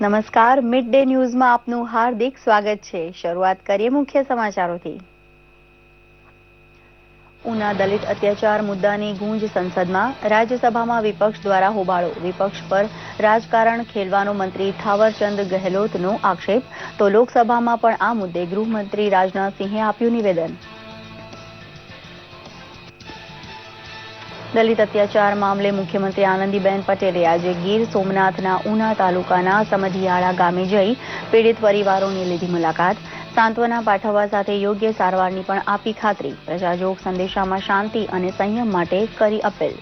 નમસ્કાર, mid day ન્યૂઝમાં આપનું હાર્દિક સ્વાગત છે। શરૂઆત કરીએ મુખ્ય સમાચારોથી। ઉના દલિત અત્યાચાર મુદ્દાની ગૂંજ સંસદમાં। રાજ્યસભામાં વિપક્ષ દ્વારા હોબાળો। વિપક્ષ પર રાજકારણ ખેલવાનો મંત્રી થાવરચંદ ગહેલોતનો આક્ષેપ, તો લોકસભામાં પણ આ મુદ્દે ગૃહમંત્રી રાજનાથસિંહે આપ્યું નિવેદન। દલિત અત્યાચાર મામલે મુખ્યમંત્રી આનંદીબેન પટેલે આજે ગીર સોમનાથના ઉના તાલુકાના સમઢિયાળા ગામે જઈ પીડિત પરિવારોની લીધી મુલાકાત। સાંત્વના પાઠવવા સાથે યોગ્ય સારવારની પણ આપી ખાતરી। પ્રજાજોગ સંદેશામાં શાંતિ અને સંયમ માટે કરી અપીલ।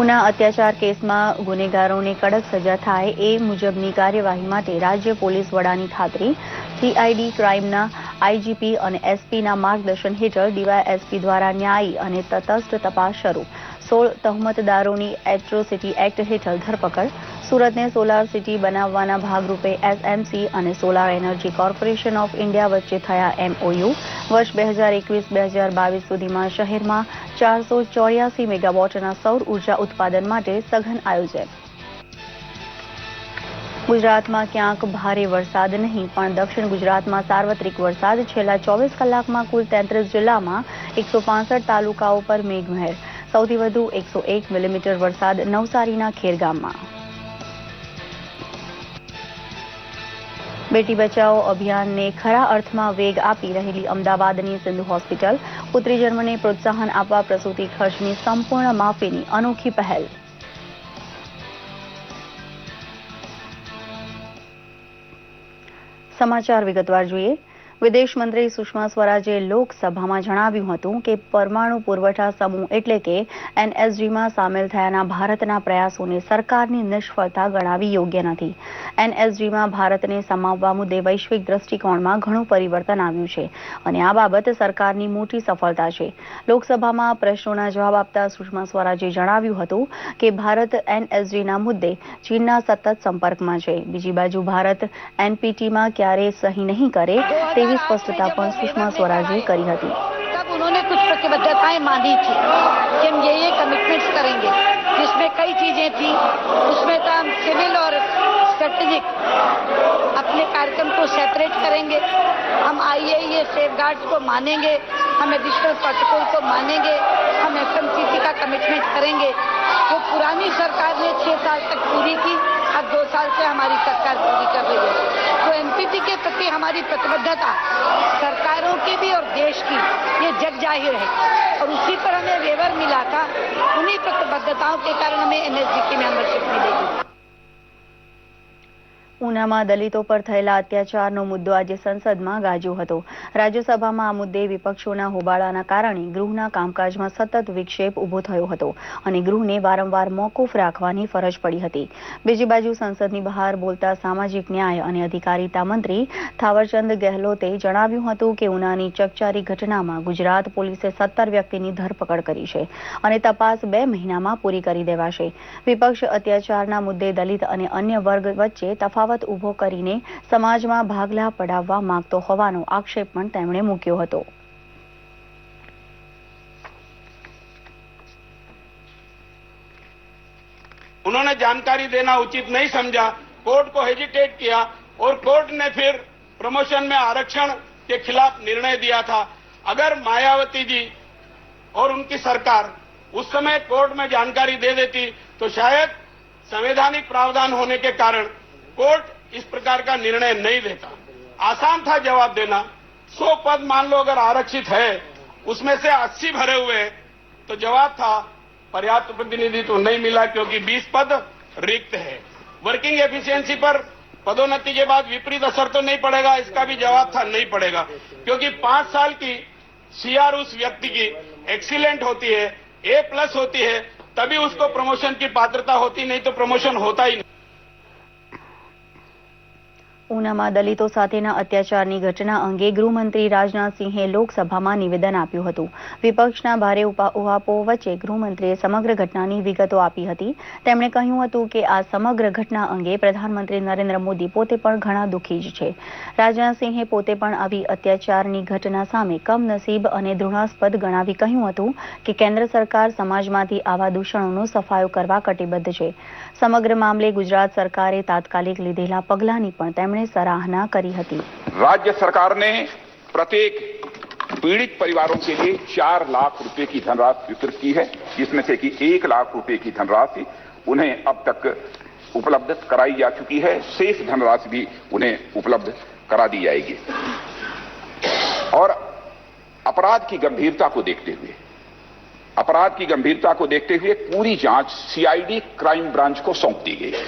ઉના અત્યાચાર કેસમાં ગુનેગારોને કડક સજા થાય એ મુજબની કાર્યવાહી માટે રાજ્ય પોલીસ વડાની ખાતરી। સીઆઈડી ક્રાઇમના આઈજીપી અને એસપીના માર્ગદર્શન હેઠળ ડીવાયએસપી દ્વારા ન્યાયી અને તટસ્થ તપાસ શરૂ। 16 તહોમતદારોની એટ્રોસિટી એક્ટ હેઠળ ધરપકડ। સુરતને સોલાર સિટી બનાવવાના ભાગરૂપે એસએમસી અને solar energy corporation of India વચ્ચે થયા એમઓયુ। વર્ષ 2021-2022 સુધીમાં શહેરમાં 484 મેગાવોટના સૌર ઉર્જા ઉત્પાદન માટે સઘન આયોજન। ગુજરાતમાં ક્યાંક ભારે વરસાદ નહીં, પણ દક્ષિણ ગુજરાતમાં સાર્વત્રિક વરસાદ। છેલ્લા 24 કલાકમાં કુલ 33 જિલ્લામાં 165 તાલુકાઓ પર મેઘમહેર। સૌથી વધુ 101 મિલીમીટર વરસાદ નવસારીના ખેરગામમાં। બેટી બચાવો અભિયાનને ખરા અર્થમાં વેગ આપી રહેલી અમદાવાદની સિંધુ હોસ્પિટલ। પુત્રી જન્મને પ્રોત્સાહન આપવા પ્રસૂતિ ખર્ચની સંપૂર્ણ માફીની અનોખી પહેલ। સમાચાર વિગતવાર જોઈએ। વિદેશ મંત્રી સુષ્મા સ્વરાજે લોકસભામાં જણાવ્યું હતું કે પરમાણુ પુરવઠા સમૂહ એટલે કે એનએસજીમાં સામેલ થયાના ભારતના પ્રયાસોને સરકારની નિષ્ફળતા ગણાવી યોગ્ય નથી। એનએસજીમાં ભારતને સમાવવા મુદ્દે વૈશ્વિક દ્રષ્ટિકોણમાં ઘણું પરિવર્તન આવ્યું છે અને આ બાબત સરકારની મોટી સફળતા છે। લોકસભામાં પ્રશ્નોના જવાબ આપતા સુષ્મા સ્વરાજે જણાવ્યું હતું કે ભારત એનએસજીના મુદ્દે ચીનના સતત સંપર્કમાં છે। બીજી બાજુ ભારત એનપીટીમાં ક્યારેય સહી નહીં કરે તેવી स्पष्टता पर सुषमा स्वराजे करी थी। तब उन्होंने कुछ प्रतिबद्धताएं मानी थी कि हम ये कमिटमेंट्स करेंगे, जिसमें कई चीजें थी। उसमें तो हम सिविल और स्ट्रेटेजिक अपने कार्यक्रम को सेपरेट करेंगे। हम आईएईए सेफगार्ड्स को मानेंगे, हम एडिशनल प्रोटोकॉल को मानेंगे, हम एफएमसीसी का कमिटमेंट करेंगे। जो पुरानी सरकार ने 6 साल तक पूरी की, अब 2 साल से हमारी सरकार पूरी कर रही है। तो एनपीटी के प्रति हमारी प्रतिबद्धता सरकारों की भी और देश की ये जग जाहिर है और उसी पर हमें वेवर मिला था। उन्हीं प्रतिबद्धताओं के कारण हमें एनएसजी की मेंबरशिप मिलेगी। ઉનામાં દલિતો પર થયેલા અત્યાચારનો મુદ્દો આજે સંસદમાં ગાજ્યો હતો। રાજ્યસભામાં આ મુદ્દે વિપક્ષોના હોબાળાના કારણે ગૃહના કામકાજમાં સતત વિક્ષેપ ઊભો થયો હતો અને ગૃહને વારંવાર મોકૂફ રાખવાની ફરજ પડી હતી। બીજી બાજુ સંસદની બહાર બોલતા સામાજિક ન્યાય અને અધિકારીતા મંત્રી થાવરચંદ ગહેલોતે જણાવ્યું હતું કે ઉનાની ચકચારી ઘટનામાં ગુજરાત પોલીસે 17 વ્યક્તિની ધરપકડ કરી છે અને તપાસ 2 મહિનામાં પૂરી કરી દેવાશે। વિપક્ષ અત્યાચારના મુદ્દે દલિત અને અન્ય વર્ગ વચ્ચે તફાવત ઉભો કરીને સમાજમાં ભાગલા પડાવવા માંગતો હોવાનો આક્ષેપ પણ તેમણે મૂક્યો હતો। उन्होंने जानकारी देना उचित नहीं समझा, कोर्ट को हेजिटेट किया और कोर्ट ने फिर प्रमोशन में आरक्षण के खिलाफ निर्णय दिया था। अगर मायावती जी और उनकी सरकार उस समय कोर्ट में जानकारी दे देती तो शायद संवैधानिक प्रावधान होने के कारण कोर्ट इस प्रकार का निर्णय नहीं देता। आसान था जवाब देना। 100 पद मान लो अगर आरक्षित है, उसमें से 80 भरे हुए हैं, तो जवाब था पर्याप्त प्रतिनिधित्व नहीं मिला क्योंकि 20 पद रिक्त है। वर्किंग एफिशिएंसी पर पदोन्नति के बाद विपरीत असर तो नहीं पड़ेगा, इसका भी जवाब था नहीं पड़ेगा क्योंकि 5 साल की सीआर उस व्यक्ति की एक्सीलेंट होती है, A+ होती है, तभी उसको प्रमोशन की पात्रता होती, नहीं तो प्रमोशन होता ही नहीं। ઉનામાં દલિતો સાથેના અત્યાચારની ઘટના અંગે ગૃહમંત્રી રાજનાથસિંહે લોકસભામાં નિવેદન આપ્યું હતું. વિપક્ષના ભારે ઉહાપો વચ્ચે ગૃહમંત્રીએ સમગ્ર ઘટનાની વિગતો આપી હતી. તેમણે કહ્યું હતું કે આ સમગ્ર ઘટના અંગે પ્રધાનમંત્રી નરેન્દ્ર મોદી પોતે પણ ઘણા દુઃખી જ છે. રાજનાથસિંહે પોતે પણ આવી અત્યાચારની ઘટના સામે કમનસીબ અને ઘૃણાસ્પદ ગણાવી કહ્યું હતું કે કેન્દ્ર સરકાર સમાજમાંથી આવા દૂષણોનો સફાયો કરવા કટિબદ્ધ છે. સમગ્ર મામલે ગુજરાત सरकारे तात्कालिक લીધેલા પગલાંની પણ તેમણે સરાહના કરી હતી. राज्य सरकार ने प्रत्येक पीड़ित परिवारों के लिए 4 लाख रुपए की धनराशि स्वीकृत की है, जिसमें से कि 1 लाख रुपए की धनराशि उन्हें अब तक उपलब्ध कराई जा चुकी है. शेष धनराशि भी उन्हें उपलब्ध करा दी जाएगी. और अपराध की गंभीरता को देखते हुए पूरी जांच सीआईडी क्राइम ब्रांच को सौंप दी गई है.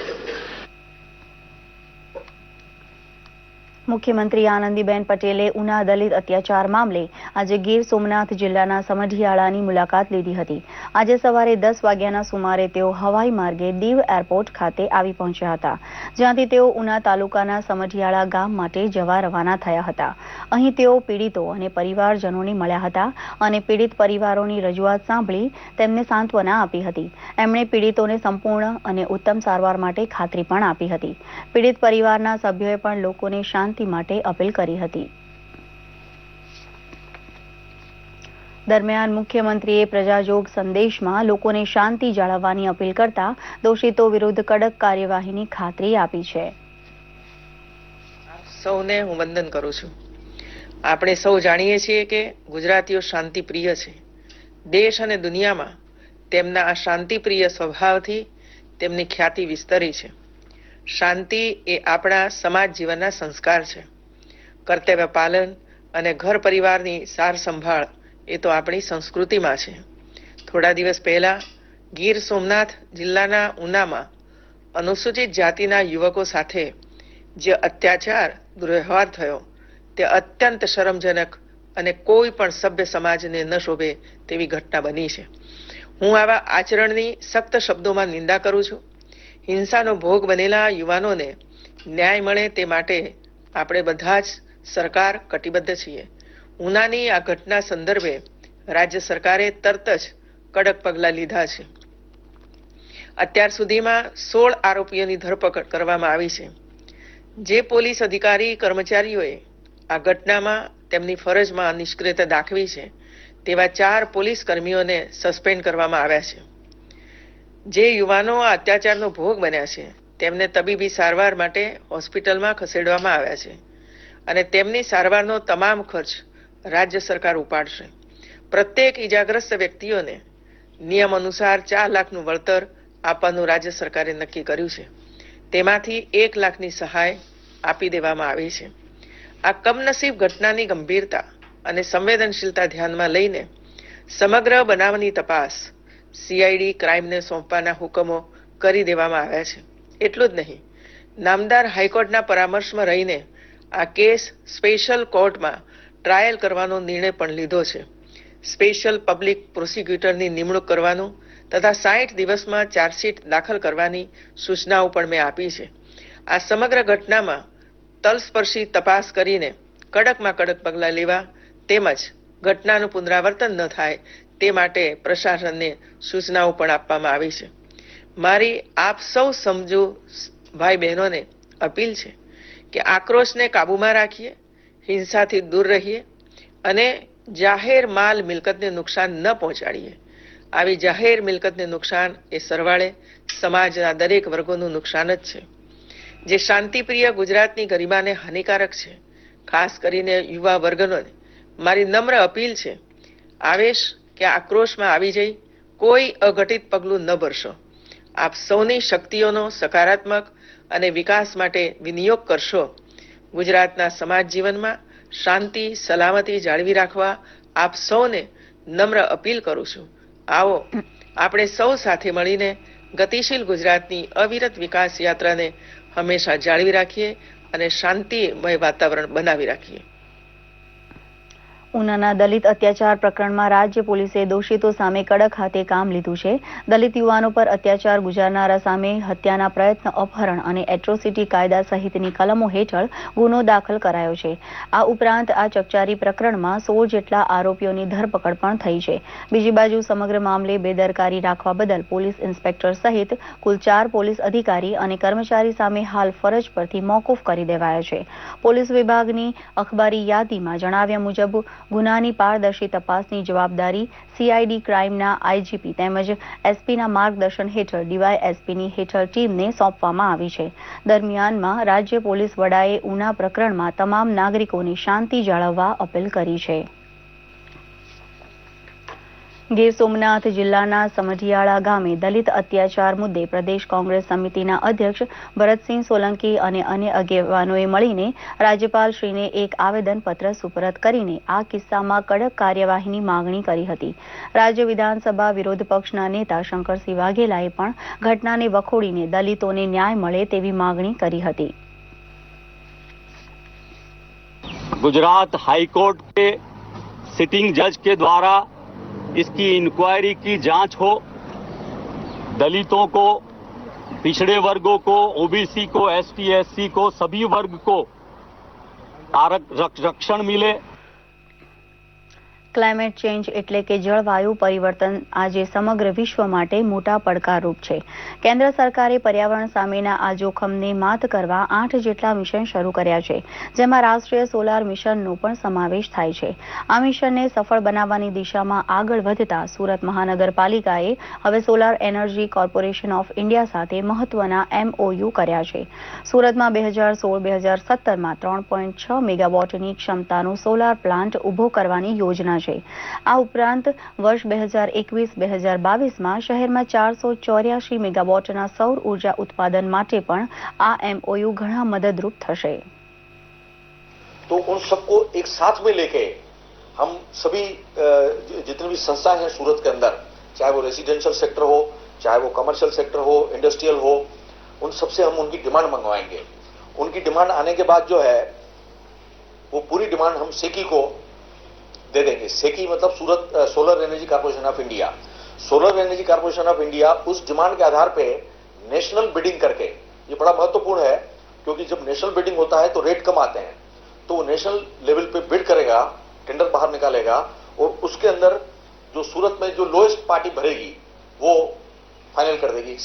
મુખ્યમંત્રી આનંદીબેન પટેલે ઉના દલિત અત્યાચાર મામલે આજે ગીર સોમનાથ જિલ્લાના સમઢિયાળાની મુલાકાત લીધી હતી. આજે સવારે 10 વાગ્યાના સુમારે તેઓ હવાઈ માર્ગે દીવ એરપોર્ટ ખાતે આવી પહોંચ્યા હતા, જ્યાંથી તેઓ ઉના તાલુકાના સમઢિયાળા ગામ માટે જવા રવાના થયા હતા. અહીં તેઓ પીડિતો અને પરિવારજનોને મળ્યા હતા અને પીડિત પરિવારોની રજૂઆત સાંભળી તેમને સાંત્વના આપી હતી. એમણે પીડિતોને સંપૂર્ણ અને ઉત્તમ સારવાર માટે ખાતરી પણ આપી હતી. પીડિત પરિવારના સભ્યોએ પણ લોકોને શાંતિ માટે અપીલ કરી હતી. દરમિયાન મુખ્યમંત્રીએ પ્રજાજોગ સંદેશમાં લોકોને શાંતિ જાળવવાની અપીલ કરતા દોષિતો વિરુદ્ધ કડક કાર્યવાહીની ખાતરી આપી છે. સૌને હું વંદન કરું છું. આપણે સૌ જાણીએ છીએ કે ગુજરાતીઓ શાંતિપ્રિય છે. દેશ અને દુનિયામાં તેમના આ શાંતિપ્રિય સ્વભાવથી તેમની ખ્યાતિ વિસ્તરી છે. શાંતિ એ આપણા સમાજ જીવનના સંસ્કાર છે. કર્તવ્ય પાલન અને ઘર પરિવારની સાર સંભાળ એ તો આપણી સંસ્કૃતિમાં છે. થોડા દિવસ પહેલા ગીર સોમનાથ જિલ્લાના ઉનામાં અનુસૂચિત જાતિના યુવકો સાથે જે અત્યાચાર દુર્વ્યવહાર થયો તે અત્યંત શરમજનક અને કોઈ પણ સભ્ય સમાજને ન શોભે તેવી ઘટના બની છે. હું આવા આચરણની સખ્ત શબ્દોમાં નિંદા કરું છું. હિંસાનો ભોગ બનેલા યુવાનોને ન્યાય મળે તે માટે આપણે બધા જ સરકાર કટિબદ્ધ છીએ. ઉનાની આ ઘટના સંદર્ભે રાજ્ય સરકારે તરત જ કડક પગલાં લીધા છે. અત્યાર સુધીમાં 16 આરોપીઓની ધરપકડ કરવામાં આવી છે. જે પોલીસ અધિકારી કર્મચારીઓએ આ ઘટનામાં તેમની ફરજમાં નિષ્ક્રિયતા દાખવી છે તેવા 4 પોલીસ કર્મીઓને સસ્પેન્ડ કરવામાં આવ્યા છે. જે યુવાનો આ અત્યાચારનો ભોગ બન્યા છે તેમને તબીબી સારવાર માટે હોસ્પિટલમાં ખસેડવામાં આવ્યા છે અને તેમની સારવારનો તમામ ખર્ચ રાજ્ય સરકાર ઉપાડશે. પ્રત્યેક ઈજાગ્રસ્ત વ્યક્તિઓને નિયમ અનુસાર 4 લાખનું વળતર આપવાનું રાજ્ય સરકારે નક્કી કર્યું છે. તેમાંથી 1 લાખની સહાય આપી દેવામાં આવી છે. આ કમનસીબ ઘટનાની ગંભીરતા અને સંવેદનશીલતા ધ્યાનમાં લઈને સમગ્ર બનાવની તપાસ સીઆઈડી ક્રાઇમને સોંપવાના હુકમો કરી દેવામાં આવ્યા છે. એટલું જ નહીં, નામદાર હાઈકોર્ટના પરામર્શમાં રહીને આ કેસ સ્પેશિયલ કોર્ટમાં ટ્રાયલ કરવાનો નિર્ણય પણ લીધો છે. સ્પેશિયલ પબ્લિક પ્રોસિક્યુટરની નિમણૂક કરવાનું તથા 60 દિવસમાં ચાર્જશીટ દાખલ કરવાની સૂચનાઓ પણ મેં આપી છે. આ સમગ્ર ઘટનામાં તલસ્પર્શી તપાસ કરીને કડકમાં કડક પગલાં લેવા તેમજ ઘટનાનું પુનરાવર્તન ન થાય તે માટે પ્રશાસનને સૂચનાઓ પણ આપવામાં આવી છે. મારી આપ સૌ સમજુ ભાઈ બહેનોને અપીલ છે કે આક્રોશને કાબૂમાં રાખીએ, હિંસાથી દૂર રહીએ અને જાહેર માલ મિલકતને નુકસાન ન પહોંચાડીએ. આવી જાહેર મિલકતને નુકસાન એ સરવાળે સમાજના દરેક વર્ગોનું નુકસાન જ છે, જે શાંતિપ્રિય ગુજરાતની ગરિમાને હાનિકારક છે. ખાસ કરીને યુવા વર્ગોને મારી નમ્ર અપીલ છે, આવેશ કે આક્રોશમાં આવી જઈ કોઈ અઘટિત પગલું ન ભરશો. આપ સૌની શક્તિઓનો સકારાત્મક અને વિકાસ માટે વિનિયોગ કરશો. ગુજરાતના સમાજ જીવનમાં શાંતિ સલામતી જાળવી રાખવા આપ સૌને નમ્ર અપીલ કરું છું. આવો આપણે સૌ સાથે મળીને ગતિશીલ ગુજરાતની અવિરત વિકાસ યાત્રાને હંમેશા જાળવી રાખીએ અને શાંતિમય વાતાવરણ બનાવી રાખીએ. ઉનાના દલિત અત્યાચાર પ્રકરણમાં રાજ્ય પોલીસે દોષિતો સામે કડક હાથે કામ લીધું છે. દલિત યુવાનો પર અત્યાચાર ગુજારનારા સામે હત્યાના પ્રયત્ન, અપહરણ અને એટ્રોસિટી કાયદા સહિતની કલમો હેઠળ ગુનો દાખલ કરાયો છે. આ ઉપરાંત આ ચકચારી પ્રકરણમાં 16 જેટલા આરોપીઓની ધરપકડ પણ થઈ છે. બીજી બાજુ સમગ્ર મામલે બેદરકારી રાખવા બદલ પોલીસ ઇન્સ્પેક્ટર સહિત કુલ 4 પોલીસ અધિકારી અને કર્મચારી સામે હાલ ફરજ પરથી મોકૂફ કરી દેવાયા છે. પોલીસ વિભાગની અખબારી યાદીમાં જણાવ્યા મુજબ ગુનાની પારદર્શી તપાસની જવાબદારી CID ક્રાઇમના IGP તેમજ SPના માર્ગદર્શન હેઠળ DYSPની હેઠળ ટીમને સોંપવામાં આવી છે. દરમિયાનમાં રાજ્ય પોલીસ વડાએ ઉના પ્રકરણમાં તમામ નાગરિકોને શાંતિ જાળવવા અપીલ કરી છે. ગીર સોમનાથ જિલ્લાના સમઢિયાળા ગામે દલિત અત્યાચાર મુદ્દે પ્રદેશ કોંગ્રેસ સમિતિના અધ્યક્ષ ભરતસિંહ સોલંકી અને અન્ય આગેવાનોએ મળીને રાજ્યપાલશ્રીને એક આવેદનપત્ર સુપરત કરીને આ કિસ્સામાં કડક કાર્યવાહીની માંગણી કરી હતી. રાજ્ય વિધાનસભા વિરોધ પક્ષના નેતા શંકરસિંહ વાઘેલાએ પણ ઘટનાને વખોડીને દલિતોને ન્યાય મળે તેવી માંગણી કરી હતી. गुजरात हाई कोर्ट के सिटिंग जज के द्वारा इसकी इंक्वायरी की जांच हो, दलितों को, पिछड़े वर्गों को, OBC को, ST SC को, सभी वर्ग को आरक्षण मिले. ક્લાઇમેટ ચેન્જ એટલે કે જળવાયુ પરિવર્તન આજે સમગ્ર વિશ્વ માટે મોટા પડકારરૂપ છે. કેન્દ્ર સરકારે પર્યાવરણ સામેના આ જોખમને માત કરવા 8 જેટલા મિશન શરૂ કર્યા છે, જેમાં રાષ્ટ્રીય સોલાર મિશનનો પણ સમાવેશ થાય છે. આ મિશનને સફળ બનાવવાની દિશામાં આગળ વધતા સુરત મહાનગરપાલિકાએ હવે solar energy corporation of India સાથે મહત્વના MOU કર્યા છે. સુરતમાં 2016-2017માં 3.6 મેગાવોટની ક્ષમતાનો સોલાર પ્લાન્ટ ઊભો કરવાની યોજના છે. આ ઉપરાંત વર્ષ 2021-2022માં શહેરમાં 484 મેગાવોટના સૌર ઉર્જા ઉત્પાદન માટે પણ આ MOU ઘણા મદદરૂપ થશે. तो उन सबको एक साथ में लेके हम सभी जितने भी संस्थाएं हैं सूरत के अंदर, चाहे वो रेसिडेंशियल सेक्टर हो, चाहे वो कमर्शियल सेक्टर हो, इंडस्ट्रियल हो, उन सबसे हम उनकी डिमांड मंगवाएंगे. उनकी डिमांड आने के बाद जो है वो पूरी डिमांड हम सेकी को दे देंगे. सेकी मतलब सूरत solar energy corporation of India. Solar energy corporation of India उस डिमांड के आधार पे नेशनल बिडिंग करके, ये बड़ा महत्वपूर्ण है क्योंकि जब नेशनल बिडिंग होता है तो रेट कम आते हैं, तो वो नेशनल लेवल पे बिड करेगा, टेंडर बाहर निकालेगा और उसके अंदर जो सूरत में जो लोएस्ट पार्टी भरेगी वो फाइनल कर देगी.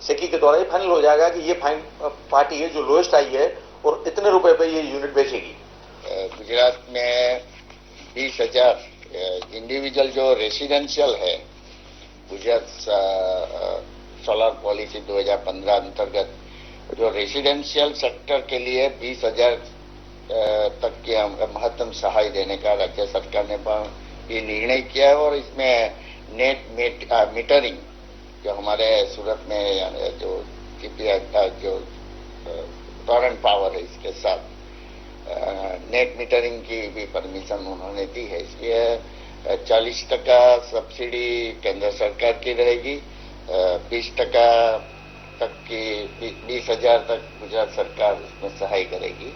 सेकी के द्वारा ये फाइनल हो जाएगा कि ये पार्टी है जो लोएस्ट आई है और इतने रुपए पे ये यूनिट बेचेगी. गुजरात में 20,000 इंडिविजुअल जो रेसिडेंशियल है, गुजरात सोलर पॉलिसी 2015 अंतर्गत जो रेसिडेंशियल सेक्टर के लिए 20,000 तक की महत्तम सहाय देने का राज्य सरकार ने ये निर्णय किया है. और इसमें नेट मीटरिंग जो हमारे सूरत में जो जो टॉरेंट पावर है, इसके साथ नेट मीटरिंग की भी परमिशन उन्होंने दी है. इसलिए 40% सब्सिडी केंद्र सरकार की रहेगी, 20% तक की 20,000 तक गुजरात सरकार उसमें सहाय करेगी.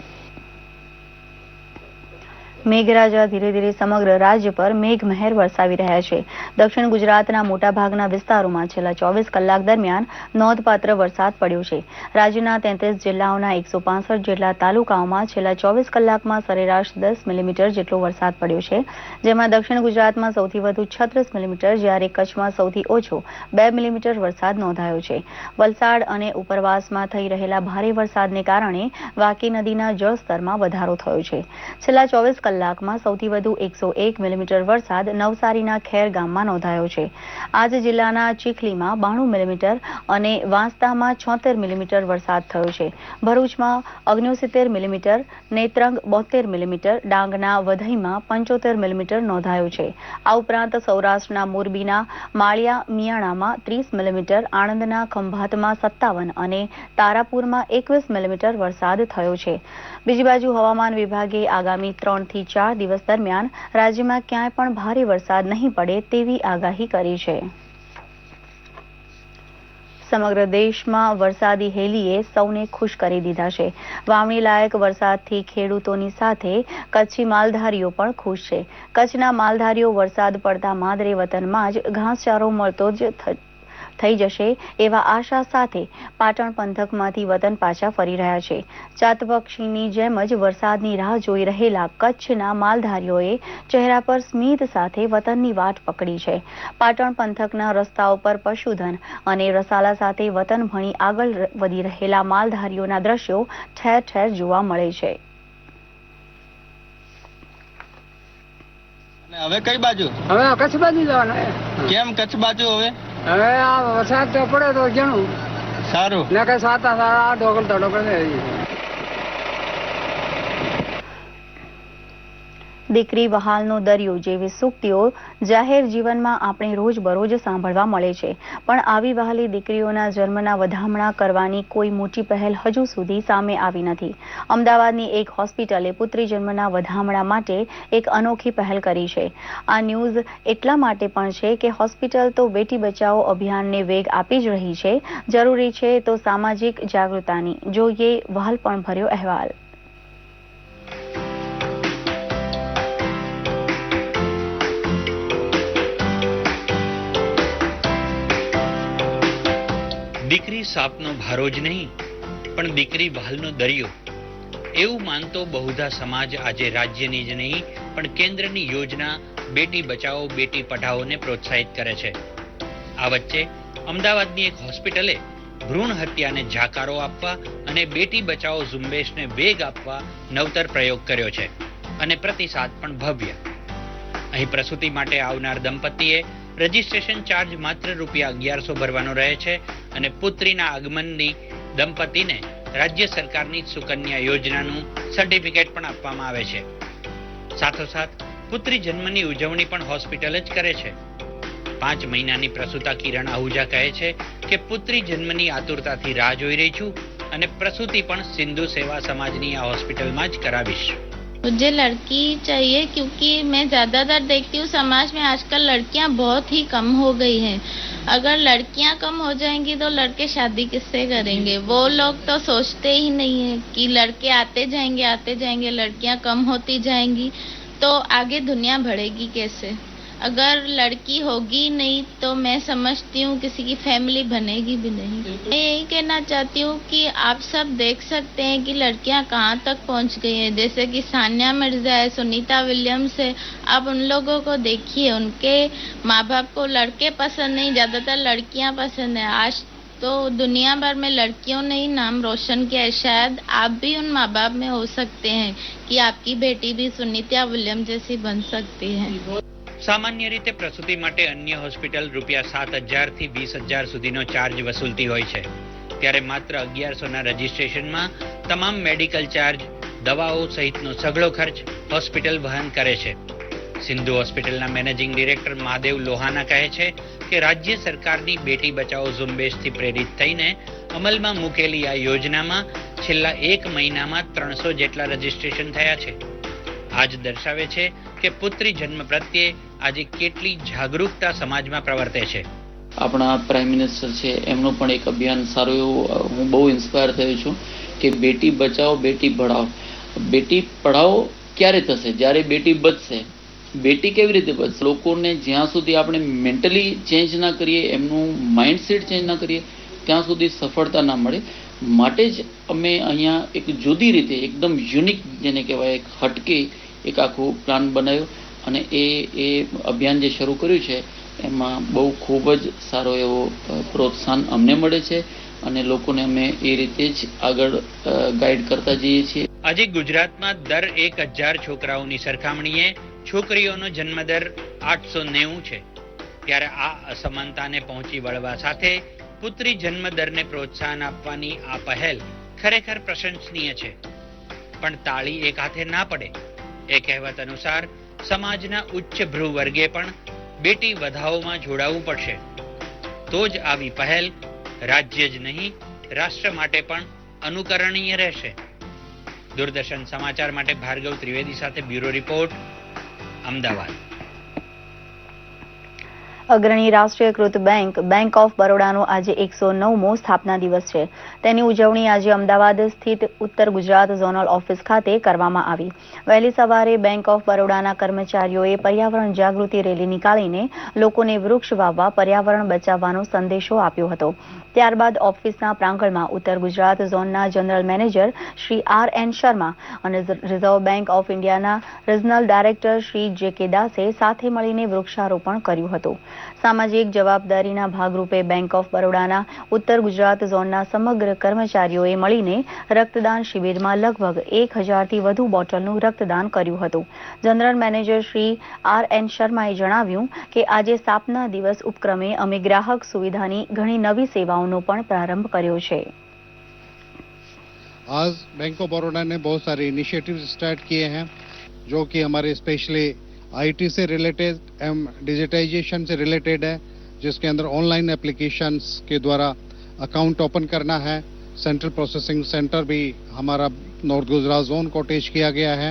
મેઘરાજા ધીરે ધીરે સમગ્ર રાજ્ય પર મેઘમહેર વરસાવી રહ્યા છે. દક્ષિણ ગુજરાતના મોટાભાગના વિસ્તારોમાં છેલ્લા 24 કલાક દરમિયાન નોંધપાત્ર વરસાદ પડ્યો છે. રાજ્યના 33 જિલ્લાઓના 165 જેટલા તાલુકાઓમાં છેલ્લા 24 કલાકમાં સરેરાશ 10 મિલીમીટર જેટલો વરસાદ પડ્યો છે, જેમાં દક્ષિણ ગુજરાતમાં સૌથી વધુ 36 મિલીમીટર, જ્યારે કચ્છમાં સૌથી ઓછો 2 મિલીમીટર વરસાદ નોંધાયો છે. વલસાડ અને ઉપરવાસમાં થઈ રહેલા ભારે વરસાદને કારણે વાકી નદીના જળસ્તરમાં વધારો થયો છે. છેલ્લા 24 કલાકમાં સૌથી વધુ 101 મિલીમીટર વરસાદ નવસારીના ખેર ગામમાં નોંધાયો છે. આજ જિલ્લાના ચીખલીમાં 92 મિલીમીટર અને વાંસદામાં 76 મિલીમીટર વરસાદ થયો છે. ભરૂચમાં 69 મિલીમીટર, નેત્રંગ 72 મિલીમીટર, ડાંગના વધઈમાં 75 મિલીમીટર નોંધાયો છે. આ ઉપરાંત સૌરાષ્ટ્રના મોરબીના માળિયા મિયાણામાં 30 મિલીમીટર, આણંદના ખંભાતમાં 57 અને તારાપુરમાં 21 મિલીમીટર વરસાદ થયો છે. બીજી બાજુ હવામાન વિભાગે આગામી 3 થી 4 દિવસ દરમિયાન રાજ્યમાં ક્યાંય પણ ભારે વરસાદ નહીં પડે તેવી આગાહી કરી છે. સમગ્ર દેશમાં વરસાદી હેલીએ સૌને ખુશ કરી દીધા છે. વાવણી લાયક વરસાદથી ખેડૂતોની સાથે કચ્છી માલધારીઓ પણ ખુશ છે. કચ્છના માલધારીઓ વરસાદ પડતા માદરે વતનમાં જ ઘાસચારો મળતો જ થઈ જશે એવા આશા સાથે પાટણ પંથકમાંથી વતન પાછા ફરી રહ્યા છે. ચાતપક્ષીની જેમ જ વરસાદની રાહ જોઈ રહેલા કચ્છના માલધારીઓએ ચહેરા પર સ્મિત સાથે વતનની વાટ પકડી છે. પાટણ પંથકના રસ્તાઓ પર પશુધન અને રસાલા સાથે વતન ભણી આગળ વધી રહેલા માલધારીઓના દ્રશ્યો ઠેર ઠેર જોવા મળે છે. હવે કઈ બાજુ? હવે કચ્છ બાજુ જવાનું. કેમ કચ્છ બાજુ? હવે આ વરસાદ તો પડે તો ઘણું સારું ને કઈ સાતા ઢોકળ દીકરી વહાલનો દરિયો જેવી સૂક્તિઓ જાહેર જીવનમાં આપણે રોજબરોજ સાંભળવા મળે છે, પણ આવી વહાલી દીકરીઓના જન્મના વધામણા કરવાની કોઈ મોટી પહેલ હજુ સુધી સામે આવી નથી. અમદાવાદની એક હોસ્પિટલે પુત્રી જન્મના વધામણા માટે એક અનોખી પહેલ કરી છે. આ ન્યૂઝ એટલા માટે પણ છે કે હોસ્પિટલ તો બેટી બચાવો અભિયાનને વેગ આપી જ રહી છે. જરૂરી છે તો સામાજિક જાગૃતતાની. જોઈએ વહાલપણ ભર્યો અહેવાલ. દીકરી સાપનો ભારો જ નહીં, પણ દીકરી વહાલનો દરિયો, એવું માનતો બહુધા સમાજ આજે રાજ્યની જ નહીં પણ કેન્દ્રની યોજના બેટી બચાવો બેટી પઢાઓને પ્રોત્સાહિત કરે છે. આ વચ્ચે અમદાવાદની એક હોસ્પિટલે ભ્રૂણ હત્યાને જાકારો આપવા અને બેટી બચાવો ઝુંબેશને વેગ આપવા નવતર પ્રયોગ કર્યો છે અને પ્રતિસાદ પણ ભવ્ય. અહીં પ્રસૂતિ માટે આવનાર દંપતીએ રજીસ્ટ્રેશન ચાર્જ માત્ર ₹1100 ભરવાનો રહે છે અને પુત્રીના આગમનની દંપતીને રાજ્ય સરકારની સુકન્યા યોજનાનું સર્ટિફિકેટ પણ આપવામાં આવે છે. સાથોસાથ પુત્રી જન્મની ઉજવણી પણ હોસ્પિટલ જ કરે છે. 5 મહિનાની પ્રસૂતા કિરણ આહુજા કહે છે કે પુત્રી જન્મની આતુરતાથી રાહ જોઈ રહી છું અને પ્રસૂતિ પણ સિંધુ સેવા સમાજની આ હોસ્પિટલમાં જ કરાવીશ. मुझे लड़की चाहिए क्योंकि मैं ज़्यादातर देखती हूँ समाज में आजकल लड़कियाँ बहुत ही कम हो गई हैं. अगर लड़कियाँ कम हो जाएंगी तो लड़के शादी किससे करेंगे? वो लोग तो सोचते ही नहीं है कि लड़के आते जाएंगे लड़कियाँ कम होती जाएंगी तो आगे दुनिया बढ़ेगी कैसे? अगर लड़की होगी नहीं तो मैं समझती हूँ किसी की फैमिली बनेगी भी नहीं. मैं यही कहना चाहती हूँ कि आप सब देख सकते हैं कि लड़कियाँ कहाँ तक पहुँच गई हैं. जैसे कि सानिया मिर्जा है, सुनीता विलियम्स है. आप उन लोगों को देखिए, उनके माँ बाप को लड़के पसंद नहीं, ज़्यादातर लड़कियाँ पसंद है. आज तो दुनिया भर में लड़कियों ने ही नाम रोशन किया है. शायद आप भी उन माँ बाप में हो सकते हैं कि आपकी बेटी भी सुनीता विलियम्स जैसी बन सकती है. સામાન્ય રીતે પ્રસૂતિ માટે અન્ય હોસ્પિટલ ₹7,000 થી 20,000 સુધીનો ચાર્જ વસૂલતી હોય છે, ત્યારે માત્ર 1100ના રજીસ્ટ્રેશનમાં તમામ મેડિકલ ચાર્જ, દવાઓ સહિતનો સઘળો ખર્ચ હોસ્પિટલ વહન કરે છે. સિંધુ હોસ્પિટલના મેનેજિંગ ડિરેક્ટર મહાદેવ લોહાના કહે છે કે રાજ્ય સરકારની બેટી બચાવો ઝુંબેશથી પ્રેરિત થઈને અમલમાં મૂકેલી આ યોજનામાં છેલ્લા 1 મહિનામાં 300 જેટલા રજીસ્ટ્રેશન થયા છે. આ જ દર્શાવે છે કે પુત્રી જન્મ પ્રત્યે આજે કેટલી જાગૃતતા સમાજમાં પ્રવર્તે છે. આપણા પ્રાઇમ મિનિસ્ટર છે એમનું પણ એક અભિયાન સારું એવું હું બહુ ઇન્સ્પાયર થયો છું કે બેટી બચાવો બેટી પઢાઓ. બેટી પઢાઓ ક્યારે થશે? જ્યારે બેટી બચશે. બેટી કેવી રીતે બચશે? લોકોને જ્યાં સુધી આપણે મેન્ટલી ચેન્જ ના કરીએ, એમનું માઇન્ડસેટ ચેન્જ ના કરીએ, ત્યાં સુધી સફળતા ના મળે. માટે જ અમે અહીંયા એક જુદી રીતે એકદમ યુનિક જેને કહેવાય એક હટકે એક આખું પ્લાન બનાવ્યો અને એ અભિયાન જે શરૂ કર્યું છે એમાં બહુ ખૂબ જ સારો એવો પ્રોત્સાહન અમને મળે છે અને લોકોને અમે એ રીતે જ આગળ ગાઈડ કરતા જઈએ છીએ. આજે ગુજરાતમાં દર 1,000 છોકરાઓની સરખામણીએ છોકરીઓનો જન્મદર 890 છે. ત્યારે આ અસમાનતાને પહોંચી વળવા સાથે પુત્રી જન્મદરને પ્રોત્સાહન આપવાની આ પહેલ ખરેખર પ્રશંસનીય છે. પણ તાળી એક હાથે ના પડે. એ કહેવત અનુસાર સમાજના ઉચ્ચ ભ્રુ વર્ગે પણ બેટી વધાવોમાં જોડાવવું પડશે. તો જ આવી પહેલ રાજ્ય જ નહીં રાષ્ટ્ર માટે પણ અનુકરણીય રહેશે. દૂરદર્શન સમાચાર માટે ભાર્ગવ ત્રિવેદી સાથે બ્યુરો રિપોર્ટ, અમદાવાદ. અગ્રણી રાષ્ટ્રીયકૃત બેંક ઓફ બરોડાનો આજે 109મો સ્થાપના દિવસ છે. તેની ઉજવણી આજે અમદાવાદ સ્થિત ઉત્તર ગુજરાત ઝોનલ ઓફિસ ખાતે કરવામાં આવી. વહેલી સવારે બેંક ઓફ બરોડાના કર્મચારીઓએ પર્યાવરણ જાગૃતિ રેલી નીકાળીને લોકોને વૃક્ષ વાવવા, પર્યાવરણ બચાવવાનો સંદેશો આપ્યો હતો. ત્યારબાદ ઓફિસના પ્રાંગણમાં ઉત્તર ગુજરાત ઝોનના general manager Shri R.N. Sharma અને રિઝર્વ બેંક ઓફ ઇન્ડિયાના રિજનલ ડાયરેક્ટર શ્રી J.K. દાસે સાથે મળીને વૃક્ષારોપણ કર્યું હતું. સામાજિક જવાબદારીના ભાગરૂપે બેંક ઓફ બરોડાના ઉત્તર ગુજરાત ઝોનના સમગ્ર કર્મચારીઓએ મળીને રક્તદાન શિબિરમાં લગભગ 1000થી વધુ બોટલનું રક્તદાન કર્યું હતું. General manager Shri R.N. શર્માએ જણાવ્યું કે આજે સ્થાપના દિવસ ઉપક્રમે અમે ગ્રાહક સુવિધાની ઘણી નવી સેવાઓનો પણ પ્રારંભ કર્યો છે. आज बैंक ऑफ बड़ौदा ने बहुत सारे इनिशिएटिव्स स्टार्ट किए हैं जो कि हमारे स्पेशली आईटी से रिलेटेड एवं डिजिटाइजेशन से रिलेटेड है, जिसके अंदर ऑनलाइन एप्लीकेशंस के द्वारा अकाउंट ओपन करना है. सेंट्रल प्रोसेसिंग सेंटर भी हमारा नॉर्थ गुजरात जोन को अटैच किया गया है.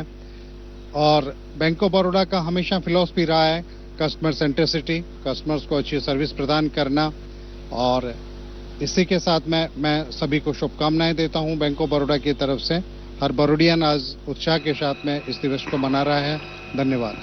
और बैंक ऑफ बड़ौदा का हमेशा फिलॉसफी रहा है कस्टमर सेंट्रिसिटी, कस्टमर्स को अच्छी सर्विस प्रदान करना. और इसी के साथ मैं सभी को शुभकामनाएं देता हूं बैंक ऑफ बड़ौदा की तरफ से. हर बरोडियन आज उत्साह के साथ में इस दिवस को मना रहा है. धन्यवाद.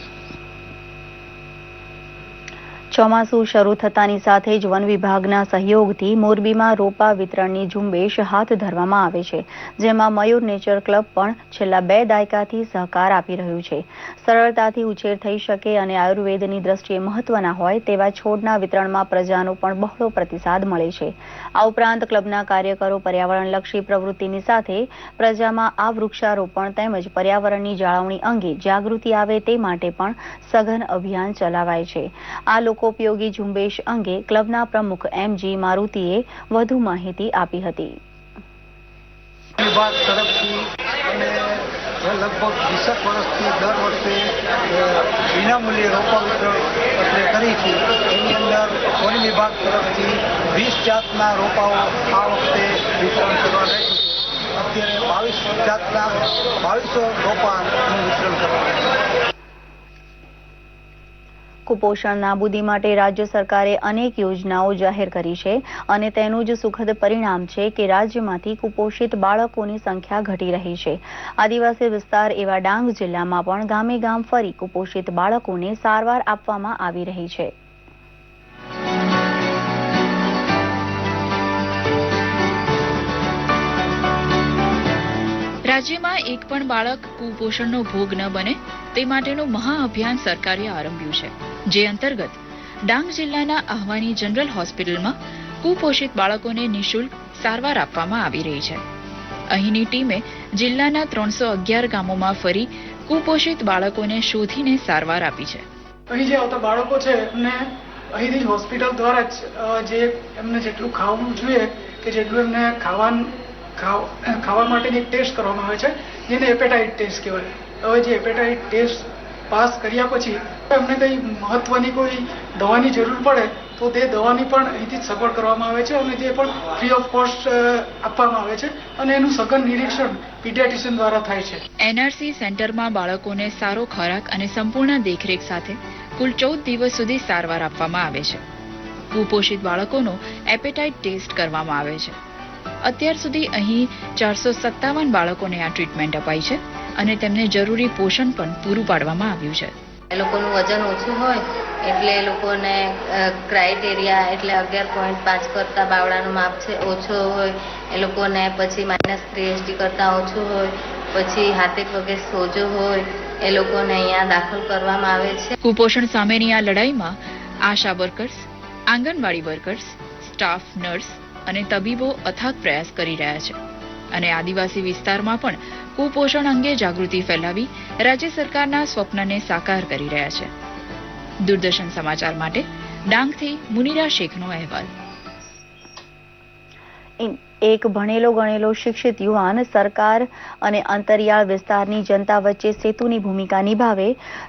ચોમાસું શરૂ થતાની સાથે જ વન વિભાગના સહયોગથી મોરબીમાં રોપા વિતરણની ઝુંબેશ હાથ ધરવામાં આવે છે, જેમાં મયુર નેચર ક્લબ પણ છેલ્લા 2 દાયકાથી સહકાર આપી રહ્યું છે. સરળતાથી ઉછેર થઈ શકે અને આયુર્વેદની દ્રષ્ટિએ મહત્વના હોય તેવા છોડના વિતરણમાં પ્રજાનો પણ બહોળો પ્રતિસાદ મળે છે. આ ઉપરાંત ક્લબના કાર્યકરો પર્યાવરણલક્ષી પ્રવૃત્તિની સાથે પ્રજામાં આ વૃક્ષારોપણ તેમજ પર્યાવરણની જાળવણી અંગે જાગૃતિ આવે તે માટે પણ સઘન અભિયાન ચલાવાય છે. આ લોકોપયોગી ઝુંબેશ અંગે ક્લબના પ્રમુખ M.G. મારુતિએ વધુ માહિતી આપી હતી. વિભાગ તરફથી અને લગભગ 20 વર્ષથી દર વર્ષે વિનામૂલ્યે રોપા વિતરણ આપણે કરી છે. એની અંદર વન વિભાગ તરફથી 20 જાતના રોપાઓ આ વખતે વિતરણ કરવા રાખ્યું છે. અત્યારે 22 જાતના 2200 રોપાનું વિતરણ કરવામાં આવ્યું છે. કુપોષણ નાબૂદી માટે રાજ્ય સરકારે અનેક યોજનાઓ જાહેર કરી છે અને તેનું જ સુખદ પરિણામ છે કે રાજ્યમાંથી કુપોષિત બાળકોની સંખ્યા ઘટી રહી છે. આદિવાસી વિસ્તાર એવા ડાંગ જિલ્લામાં પણ ગામે ગામ ફરી કુપોષિત બાળકોને સારવાર આપવામાં આવી રહી છે. રાજ્યમાં એક પણ બાળક કુપોષણનો ભોગ ન બને તે માટેનું મહાઅભિયાન સરકારે આરંભ્યું છે, જે અંતર્ગત ડાંગ જિલ્લાના આહવાની જનરલ હોસ્પિટલમાં કુપોષિત બાળકોને નિઃશુલ્ક સારવાર આપવામાં આવી રહી છે. અહીંની ટીમે જિલ્લાના 311 ગામોમાં ફરી કુપોષિત બાળકોને શોધીને સારવાર આપી છે. અહીં જે આવતા બાળકો છે એમને અહીંથી જ હોસ્પિટલ દ્વારા જ જે એમને જેટલું ખાવું જોઈએ કે જેટલું એમને ખાવા માટેની એક ટેસ્ટ કરવામાં આવે છે, જેને એપેટાઇટ ટેસ્ટ કહેવાય. હવે જે એપેટાઇટ ટેસ્ટ પાસ કર્યા પછી એમને કંઈ મહત્વની કોઈ દવાની જરૂર પડે તો તે દવાની પણ અહીંથી જ સગવડ કરવામાં આવે છે અને તે પણ ફ્રી ઓફ કોસ્ટ આપવામાં આવે છે અને એનું સઘન નિરીક્ષણ પીડિયાટ્રિશિયન દ્વારા થાય છે. NRC સેન્ટરમાં બાળકોને સારો ખોરાક અને સંપૂર્ણ દેખરેખ સાથે કુલ 14 દિવસ સુધી સારવાર આપવામાં આવે છે. કુપોષિત બાળકોનો એપેટાઇટ ટેસ્ટ કરવામાં આવે છે. અત્યાર સુધી અહીં 457 બાળકોને આ ટ્રીટમેન્ટ અપાઈ છે અને તેમને જરૂરી પોષણ પણ પૂરું પાડવામાં આવ્યું છે. એ લોકોનું વજન ઓછું હોય એટલે એ લોકોને ક્રાઇટેરિયા એટલે 11.5 કરતા બાવડાનું માપ છે ઓછો હોય, એ લોકોને પછી -3 કરતા ઓછું હોય, પછી હાથે પગે સોજો હોય, એ લોકોને અહીંયા દાખલ કરવામાં આવે છે. કુપોષણ સામેની આ લડાઈમાં આશા વર્કર્સ, આંગણવાડી વર્કર્સ, સ્ટાફ નર્સ અને તબીબો અથાગ પ્રયાસ કરી રહ્યા છે અને આદિવાસી વિસ્તારમાં પણ કુપોષણ અંગે જાગૃતિ ફેલાવી રાજ્ય સરકારના સ્વપ્નને સાકાર કરી રહ્યા છે. દૂરદર્શન સમાચાર માટે ડાંગથી મુનિરા શેખનો અહેવાલ. એક ભણેલો ગણેલો શિક્ષિત યુવાન સરકાર અને અંતરિયાળ વિસ્તારની જનતા વચ્ચે સેતુની ભૂમિકા નિભાવે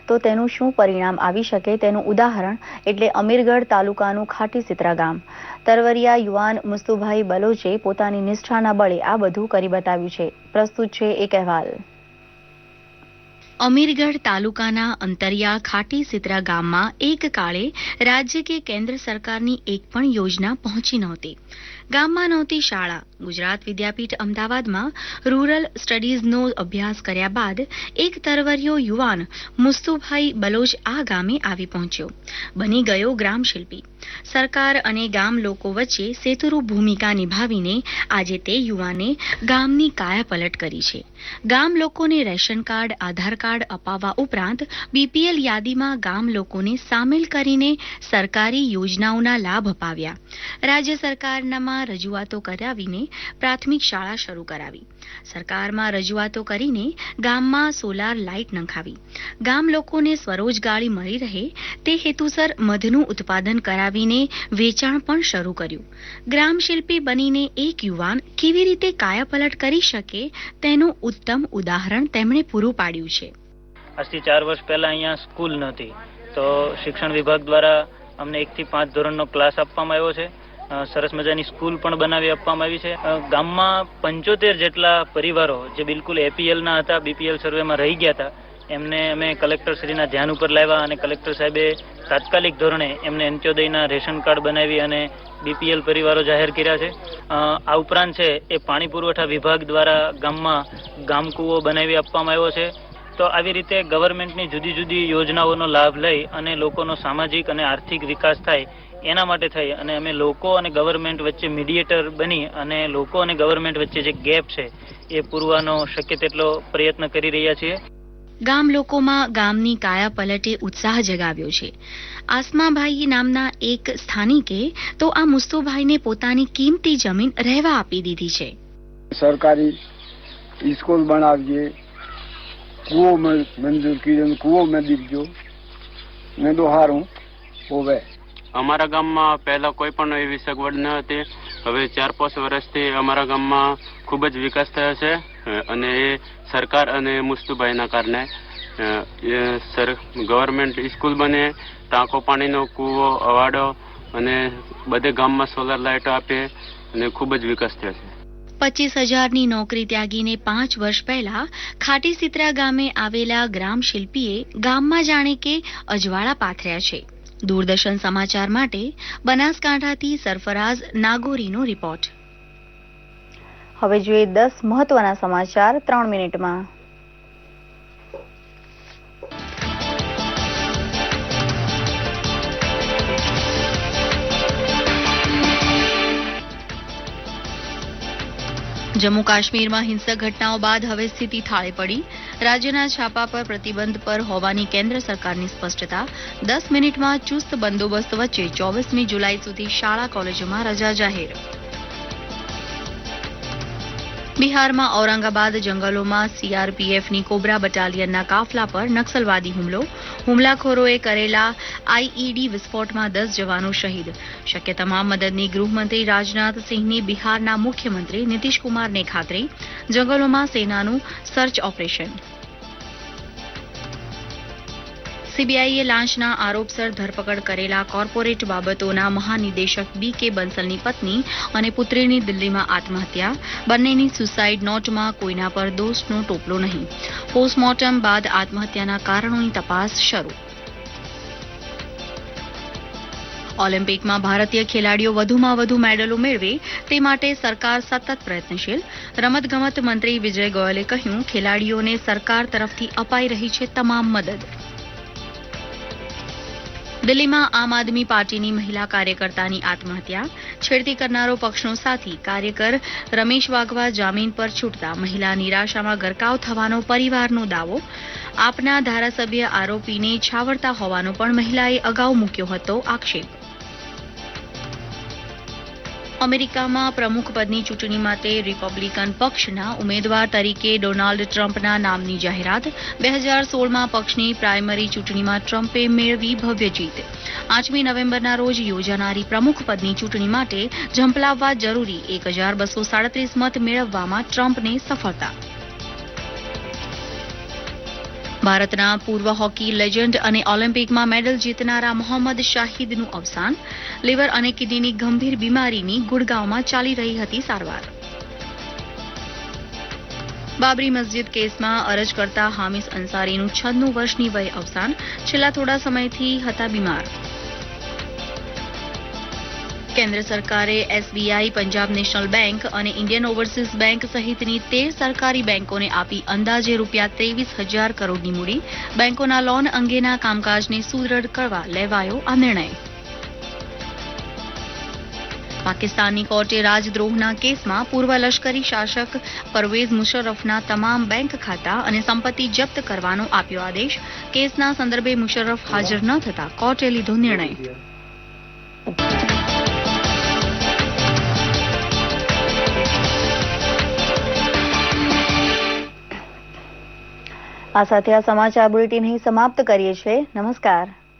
તો તેનું શું પરિણામ આવી શકે તેનું ઉદાહરણ એટલે અમીરગઢ તાલુકાનું ખાટી સિત્રા ગામ. તરવરિયા યુવાન મુસ્તુભાઈ બલોચે પોતાની નિષ્ઠાના બળે આ બધું કરી બતાવ્યું છે. પ્રસ્તુત છે એક અહેવાલ. અમીરગઢ તાલુકાના અંતરિયાળ ખાટી સિતરા ગામમાં એક કાળે રાજ્ય કે કેન્દ્ર સરકારની એક પણ યોજના પહોંચી નહોતી. ગામમાં નહોતી શાળા. ગુજરાત વિદ્યાપીઠ અમદાવાદમાં રૂરલ સ્ટડીઝનો અભ્યાસ કર્યા બાદ એક તરવરિયો યુવાન મુસ્તુભાઈ બલોચ આ ગામે આવી પહોંચ્યો. બની ગયો ગ્રામ શિલ્પી. સરકાર અને ગામ લોકો વચ્ચે સેતુરૂપ ભૂમિકા નિભાવીને આજે તે યુવાને ગામની કાયાપલટ કરી છે. ગામ લોકોને રેશન કાર્ડ, આધાર કાર્ડ અપાવવા ઉપરાંત બીપીએલ યાદીમાં ગામ લોકોને સામેલ કરીને સરકારી યોજનાઓના લાભ અપાવ્યા. રાજ્ય સરકારમાં રજૂઆતો કરાવીને પ્રાથમિક શાળા શરૂ કરાવી. સરકારમાં રજૂઆતો કરીને ગામમાં સોલાર લાઇટ નંખાવી. ગામ લોકોને સ્વરોજગારી મળી રહે તે હેતુસર મધનું ઉત્પાદન કરાવીને વેચાણ પણ શરૂ કર્યું. ગ્રામ શિલ્પી બનીને એક યુવાન કેવી રીતે કાયાપલટ કરી શકે તેનું ઉત્તમ ઉદાહરણ તેમણે પૂરું પાડ્યું છે. આજથી 4 વર્ષ પહેલા અહીંયા સ્કૂલ નહોતી, તો શિક્ષણ વિભાગ દ્વારા અમને 1 થી 5 ધોરણનો ક્લાસ આપવામાં આવ્યો છે. સરસ મજાની સ્કૂલ પણ બનાવી આપવામાં આવી છે. ગામમાં 75 જેટલા પરિવારો જે બિલકુલ એપીએલના હતા, બીપીએલ સર્વેમાં રહી ગયા હતા, એમને અમે કલેક્ટરશ્રીના ધ્યાન ઉપર લાવ્યા અને કલેક્ટર સાહેબે તાત્કાલિક ધોરણે એમને અંત્યોદયના રેશન કાર્ડ બનાવી અને બીપીએલ પરિવારો જાહેર કર્યા છે. આ ઉપરાંત છે એ પાણી પુરવઠા વિભાગ દ્વારા ગામમાં ગામકૂવો બનાવી આપવામાં આવ્યો છે. તો આવી રીતે ગવર્મેન્ટની જુદી જુદી યોજનાઓનો લાભ લઈ અને લોકોનો સામાજિક અને આર્થિક વિકાસ થાય એના માટે થઈ અને અમે લોકો અને ગવર્મેન્ટ વચ્ચે મીડિયેટર બની અને લોકો અને ગવર્મેન્ટ વચ્ચે જે ગેપ છે એ પૂરવાનો શક્ય તેટલો પ્રયત્ન કરી રહ્યા છીએ. ગામ લોકોમાં ગામની કાયાપલટે ઉત્સાહ જગાવ્યો છે. આસમાભાઈ નામના એક સ્થાનિકે તો આ મુસ્તુભાઈને પોતાની કિંમતી જમીન રહેવા આપી દીધી છે. સરકારી સ્કૂલ બનાવીએ, કૂવો મંજૂર કર્યો, કૂવો મેં દીધો, મેં તો હારું હોવે. અમારા ગામમાં પહેલા કોઈ પણ એવી સગવડ ન હતી. હવે 4-5 વર્ષથી અમારા ગામમાં ખૂબ જ વિકાસ થયો છે અને એ સરકાર અને મુસ્તુભાઈના કારણે ગવર્મેન્ટ સ્કૂલ બને, ટાંકો પાણીનો કૂવો, અવાડો અને બધે ગામમાં સોલાર લાઇટો આપે અને ખૂબ જ વિકાસ થયો છે. 25,000ની નોકરી ત્યાગીને 5 વર્ષ પહેલા ખાટી સિતરા ગામે આવેલા ગ્રામ શિલ્પીએ ગામમાં જાણે કે અજવાળા પાથર્યા છે. દૂરદર્શન સમાચાર માટે બનાસકાંઠાથી સરફરાઝ નાગોરીનો રિપોર્ટ. હવે જોઈએ 10 મહત્વના સમાચાર 3 મિનિટમાં. જમ્મુ કાશ્મીરમાં હિંસક ઘટનાઓ બાદ હવે સ્થિતિ થાળે પડી. રાજ્યના છાપા પર પ્રતિબંધ પર હોવાની કેન્દ્ર સરકારની સ્પષ્ટતા. 10 મિનિટમાં ચુસ્ત બંદોબસ્ત વચ્ચે 24મી જુલાઈ સુધી શાળા કોલેજોમાં રજા જાહેર. બિહારમાં ઔરંગાબાદ જંગલોમાં સીઆરપીએફની કોબ્રા બટાલિયનના કાફલા પર નક્સલવાદી હુમલો. હુમલાખોરોએ કરેલા આઈઈડી વિસ્ફોટમાં 10 જવાનો શહીદ. શક્ય તમામ મદદની ગૃહમંત્રી રાજનાથ સિંહની બિહારના મુખ્યમંત્રી નીતિશ કુમારને ખાતરી. જંગલોમાં સેનાનું સર્ચ ઓપરેશન. સીબીઆઈએ લાંચના આરોપસર ધરપકડ કરેલા કોર્પોરેટ બાબતોના મહાનિદેશક બી.કે. બંસલની પત્ની અને પુત્રીની દિલ્હીમાં આત્મહત્યા. બંનેની સુસાઇડ નોટમાં કોઈના પર દોષનો ટોપલો નહીં. પોસ્ટમોર્ટમ બાદ આત્મહત્યાના કારણોની તપાસ શરૂ. ઓલિમ્પિકમાં ભારતીય ખેલાડીઓ વધુમાં વધુ મેડલો મેળવે તે માટે સરકાર સતત પ્રયત્નશીલ. રમતગમત મંત્રી વિજય ગોયલે કહ્યું, ખેલાડીઓને સરકાર તરફથી અપાઈ રહી છે તમામ મદદ. દિલ્હીમાં આમ આદમી પાર્ટીની મહિલા કાર્યકર્તાની આત્મહત્યા. છેડતી કરનારો પક્ષનો સાથી કાર્યકર રમેશ વાઘવા જામીન પર છૂટતા મહિલા નિરાશામાં ગરકાવ થવાનો પરિવારનો દાવો. આપના ધારાસભ્ય આરોપીને છાવરતા હોવાનો પણ મહિલાએ અગાઉ મૂક્યો હતો આક્ષેપ. અમેરિકામાં પ્રમુખ પદની ચૂંટણી માટે રિપબ્લિકન પક્ષના ઉમેદવાર તરીકે ડોનાલ્ડ ટ્રમ્પના નામની જાહેરાત. 2016માં પક્ષની પ્રાઇમરી ચૂંટણીમાં ટ્રમ્પે મેળવી ભવ્ય જીત. 8મી નવેમ્બરના રોજ યોજાનારી પ્રમુખ પદની ચૂંટણી માટે ઝંપલાવવા જરૂરી 1237 મત મેળવવામાં ટ્રમ્પને સફળતા. ભારતના પૂર્વ હોકી લેજન્ડ અને ઓલિમ્પિકમાં મેડલ જીતનારા મોહમ્મદ શાહિદનું અવસાન. લીવર અને કિડનીની ગંભીર બીમારીની ગુડગાંવમાં ચાલી રહી હતી સારવાર. બાબરી મસ્જિદ કેસમાં અરજ કરતા હામિસ અંસારીનું 96 વર્ષની વયે અવસાન, છેલ્લા થોડા સમયથી હતા બીમાર. કેન્દ્ર સરકારે એસબીઆઈ, પંજાબ નેશનલ બેંક અને ઇન્ડિયન ઓવરસીઝ બેંક સહિતની 13 સરકારી બેંકોને આપી અંદાજે ₹23,000 કરોડની મૂડી. બેંકોના લોન અંગેના કામકાજને સુદૃઢ કરવા લેવાયો આ નિર્ણય. પાકિસ્તાનની કોર્ટે રાજદ્રોહના કેસમાં પૂર્વ લશ્કરી શાસક પરવેઝ મુશર્રફના તમામ બેંક ખાતા અને સંપત્તિ જપ્ત કરવાનો આપ્યો આદેશ. કેસના સંદર્ભે મુશર્રફ હાજર ન થતા કોર્ટે લીધો નિર્ણય. આ સાથે આ સમાચાર બુલેટિન અહીં સમાપ્ત કરીએ છીએ. નમસ્કાર.